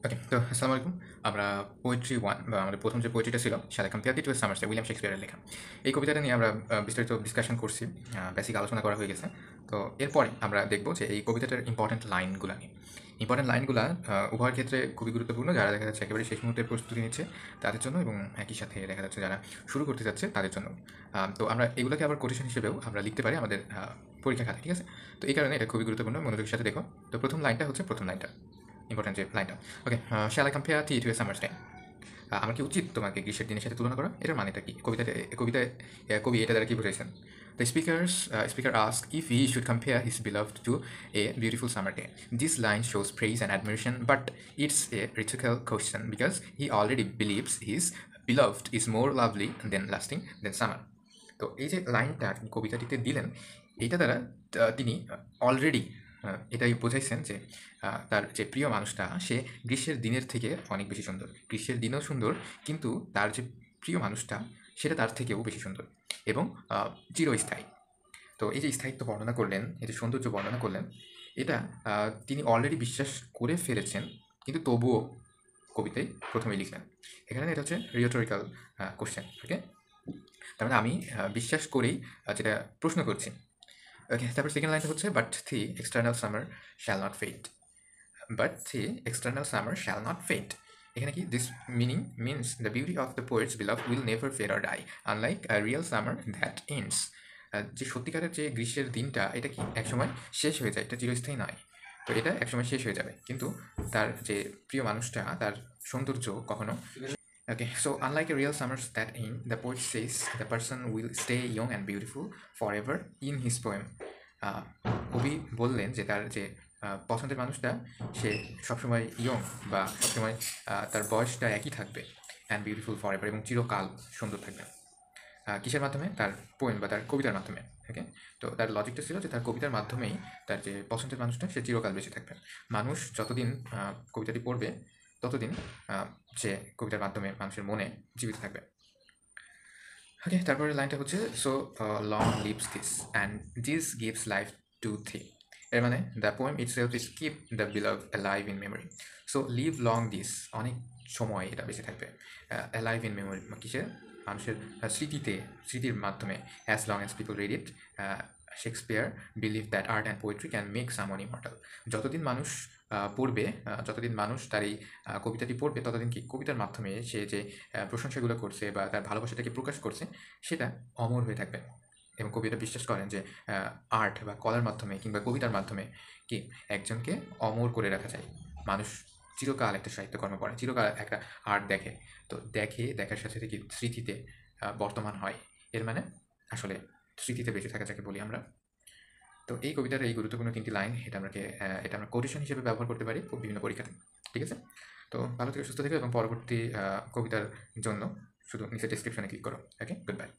ওকে, তো আসসালামু আলাইকুম। আমরা পোয়েট্রি 1 বা আমাদের প্রথম যে পোয়েট্রিটা ছিল, shall I compare thee to a summer day, William শেক্সপিয়ারের লেখা। এই কবিতাটা নিয়ে আমরা বিস্তারিত ডিসকাশন করছি, বেসিক আলোচনা করা হয়ে গেছে। তো এরপরে আমরা দেখব যে এই কবিতাটার ইম্পর্ট্যান্ট লাইনগুলা নিয়ে। ইম্পর্ট্যান্ট লাইনগুলা উভয়ের ক্ষেত্রে খুবই গুরুত্বপূর্ণ, যারা দেখা যাচ্ছে একেবারে শেষ মুহূর্তে প্রস্তুতি নিচ্ছে তাদের জন্য, এবং একই সাথে দেখা যাচ্ছে যারা শুরু করতে যাচ্ছে তাদের জন্য। তো আমরা এগুলোকে আবার কোটেশন হিসেবেও আমরা লিখতে পারি আমাদের পরীক্ষা খাতে, ঠিক আছে? তো এই কারণে এটা খুবই গুরুত্বপূর্ণ, মনোযোগের সাথে দেখো। তো প্রথম লাইনটা হচ্ছে প্রথম লাইনটা ইম্পর্টেন্ট যে লাইনটা। Okay, shall I compare thee to a summer's day. আমার কি উচিত তোমাকে গ্রীষ্মের দিনের সাথে তুলনা করা? এটার মানেটা কি? কবিতায় কবি এটা দ্বারা কি বুঝাইছেন? The speaker asked if he should compare his beloved to a beautiful summer day. This line shows praise and admiration, but it's a rhetorical question because he already believes his beloved is more lovely than lasting than summer. তো এই যে লাইনটা কবিতাটিতে দিলেন, এইটা দ্বারা তিনি already এটাই বোঝাইছেন যে তার যে প্রিয় মানুষটা সে গ্রীষ্মের দিনের থেকে অনেক বেশি সুন্দর। গ্রীষ্মের দিনও সুন্দর, কিন্তু তার যে প্রিয় মানুষটা সেটা তার থেকেও বেশি সুন্দর এবং চিরস্থায়ী। তো এই যে স্থায়িত্ব বর্ণনা করলেন, এই যে সৌন্দর্য বর্ণনা করলেন, এটা তিনি অলরেডি বিশ্বাস করে ফেলেছেন, কিন্তু তবুও কবিতায় প্রথমেই লিখলেন। এখানে এটা হচ্ছে রিটোরিক্যাল কোশ্চেন। ওকে, তার মানে আমি বিশ্বাস করেই যেটা প্রশ্ন করছি। ওকে, তারপর সেকেন্ড লাইনটা হচ্ছে but the external summer shall not fade. But the external summer shall not fade, এখানে কি this meaning means the beauty of the poet's beloved will never fade or die unlike a real summer that ends. যে সত্যিকারের যে গ্রীষ্মের দিনটা, এটা কি একসময় শেষ হয়ে যায়, এটা চিরস্থায়ী নয়। তো এটা একসময় শেষ হয়ে যাবে, কিন্তু তার যে প্রিয় মানুষটা, তার সৌন্দর্য কখনো। Okay, so unlike a real summers that end, the poet says the person will stay young and beautiful forever in his poem. কবি বললেন যে তার যে পছন্দের মানুষটা, সে সবসময় ইয়ং বা সবসময় তার বয়সটা একই থাকবে, অ্যান্ড বিউটিফুল ফর এভার, এবং চিরকাল সুন্দর থাকবে। কিসের মাধ্যমে? তার পোয়েম বা তার কবিতার মাধ্যমে। ওকে, তো তার লজিকটা ছিল যে তার কবিতার মাধ্যমেই তার যে পছন্দের মানুষটা সে চিরকাল বেঁচে থাকবে। মানুষ যতদিন কবিতাটি পড়বে ততদিন সে কবিতার মাধ্যমে মানুষের মনে জীবিত থাকবে। ওকে, তারপরে লাইনটা হচ্ছে so long lives this and this gives life to thee. এর মানে the poem itself is keep the beloved alive in memory. So live long this, অনেক সময় এটা বেঁচে থাকবে। অ্যালাইভ ইন মেমোরি কিসে? মানুষের স্মৃতির মাধ্যমে। As long as people read it, Shakespeare believe that art and poetry can make someone immortal. যতদিন মানুষ পড়বে, যতদিন মানুষ তার এই কবিতাটি পড়বে, ততদিন কি কবিতার মাধ্যমে সে যে প্রশংসাগুলো করছে বা তার ভালোবাসাটাকে প্রকাশ করছে, সেটা অমর হয়ে থাকবে। এবং কবি এটা বিশ্বাস করেন যে আর্ট বা কলার মাধ্যমে কিংবা কবিতার মাধ্যমে কি একজনকে অমর করে রাখা যায়। মানুষ চিরকাল একটা সাহিত্যকর্ম পড়ে, চিরকাল একটা আর্ট দেখে, তো দেখার সাথে সাথে কি স্মৃতিতে বর্তমান হয়। এর মানে আসলে স্মৃতিতে বেঁচে থাকা যাকে বলি আমরা। তো এই কবিতার এই গুরুত্বপূর্ণ 3টি লাইন, এটা আমরা কোটেশন হিসেবে ব্যবহার করতে পারি বিভিন্ন পরীক্ষাতে, ঠিক আছে? তো ভালো থেকে সুস্থ থেকো, এবং পরবর্তী কবিতার জন্য শুধু নিচে ডেসক্রিপশনে ক্লিক করো। ওকে, গুড বাই।